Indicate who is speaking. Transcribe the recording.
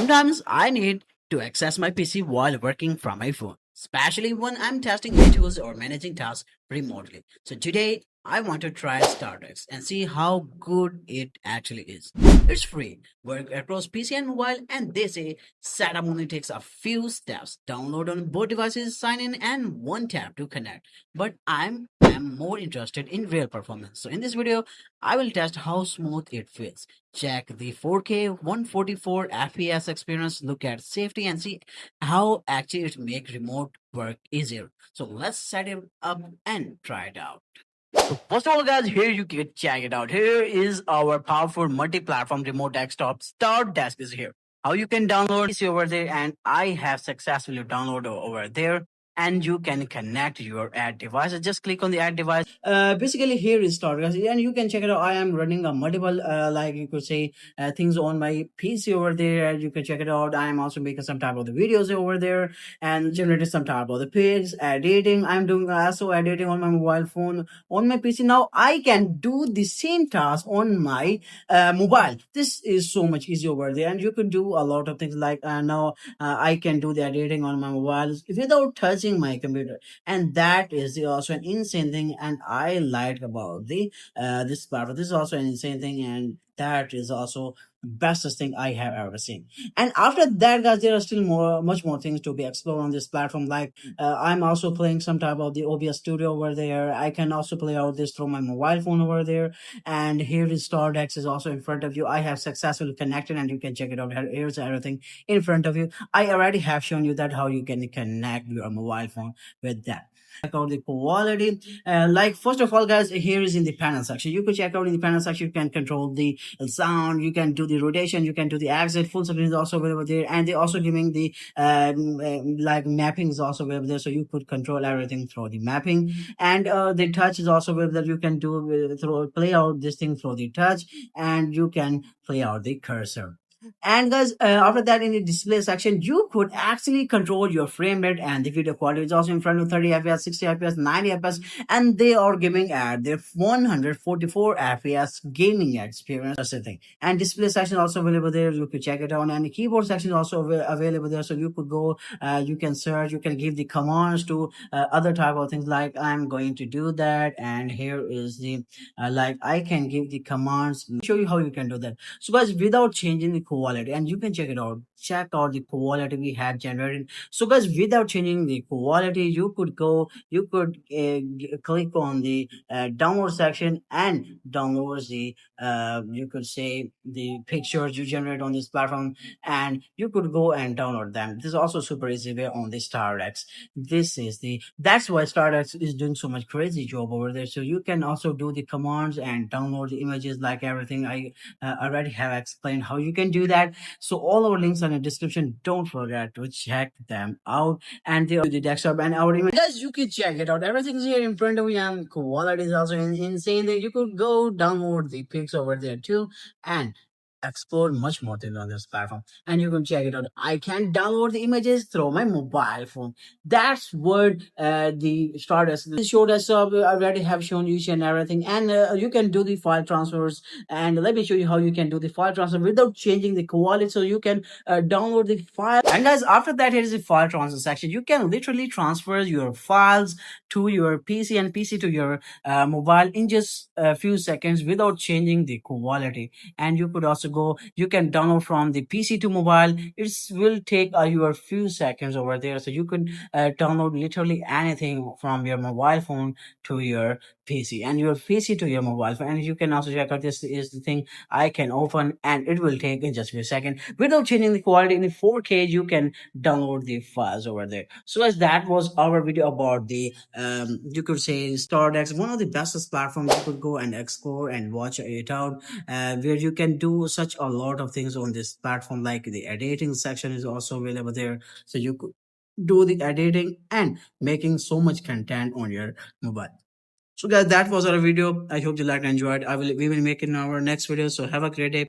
Speaker 1: Sometimes I need to access my PC while working from my phone, especially when I'm testing new tools or managing tasks remotely. So today, I want to try StarDesk and see how good it actually is. It's free, work across PC and mobile, and they say setup only takes a few steps. Download on both devices, sign in, and one tap to connect. But I'm more interested in real performance. So in this video, I will test how smooth it feels. Check the 4K 144 FPS experience, look at safety and see how actually it make remote work easier. So let's set it up and try it out. So first of all, guys, here you can check it out. Here is our powerful multi-platform remote desktop. StarDesk is here. How you can download this over there, and I have successfully downloaded over there. And you can connect your ad device. Just click on the ad device. Basically, here is StarDesk, and you can check it out. I am running a multiple, like you could say, things on my PC over there. You can check it out. I am also making some type of the videos over there and generating some type of the pics, editing. I'm doing also editing on my mobile phone on my PC. Now I can do the same task on my mobile. This is so much easier over there, and you can do a lot of things like now I can do the editing on my mobile without touching my computer, and that is also an insane thing. And I like about the this platform. This is also an insane thing, and that is also bestest thing I have ever seen. And after that, guys, there are still much more things to be explored on this platform. Like I'm also playing some type of the OBS Studio over there. I can also play out this through my mobile phone over there. And here is StarDesk is also in front of you. I have successfully connected, and you can check it out. Here's everything in front of you. I already have shown you that how you can connect your mobile phone with that. Check out the quality. Like first of all, guys, here is in the panel section. You could check out in the panel section. You can control the sound. You can do the rotation. You can do the exit. Full screen is also available there, and they're also giving the like mapping is also available there. So you could control everything through the mapping, and the touch is also available that you can do through play out this thing through the touch, and you can play out the cursor. And guys, after that, in the display section, you could actually control your frame rate, and the video quality is also in front of 30 fps, 60 fps, 90 fps, and they are giving at their 144 fps gaming experience. That's the thing. And display section also available there. You could check it out, and the keyboard section is also available there. So you could go, you can search, you can give the commands to other type of things. Like I'm going to do that, and here is the like I can give the commands. Show you how you can do that. So guys, without changing the quality, and you can check it out, check out the quality we have generated. So guys, without changing the quality, you could go, you could click on the download section and download the you could say the pictures you generate on this platform, and you could go and download them. This is also super easy way on the StarDesk. This is the that's why StarDesk is doing so much crazy job over there. So you can also do the commands and download the images like everything I already have explained how you can do that. So all our links are in the description. Don't forget to check them out. And the desktop and our image. Guys, you can check it out. Everything's here in front of you, and quality is also insane. There you could go download the pics over there too, and explore much more things on this platform, and you can check it out. I can download the images through my mobile phone. That's what the StarDesk showed us. I already have shown you each and everything, and you can do the file transfers. And let me show you how you can do the file transfer without changing the quality. So you can download the file, and guys, after that, here is the file transfer section. You can literally transfer your files to your PC and PC to your mobile in just a few seconds without changing the quality. And you could also go, you can download from the PC to mobile. It will take you a few seconds over there. So you could download literally anything from your mobile phone to your PC, and your PC to your mobile phone. And you can also check out, this is the thing I can open, and it will take in just a few seconds without changing the quality. In the 4K, you can download the files over there. So as that was our video about the you could say StarDesk, one of the bestest platforms. You could go and explore and watch it out, where you can do such a lot of things on this platform. Like the editing section is also available there, so you could do the editing and making so much content on your mobile. So guys, that was our video. I hope you liked and enjoyed. We will make it in our next video. So have a great day.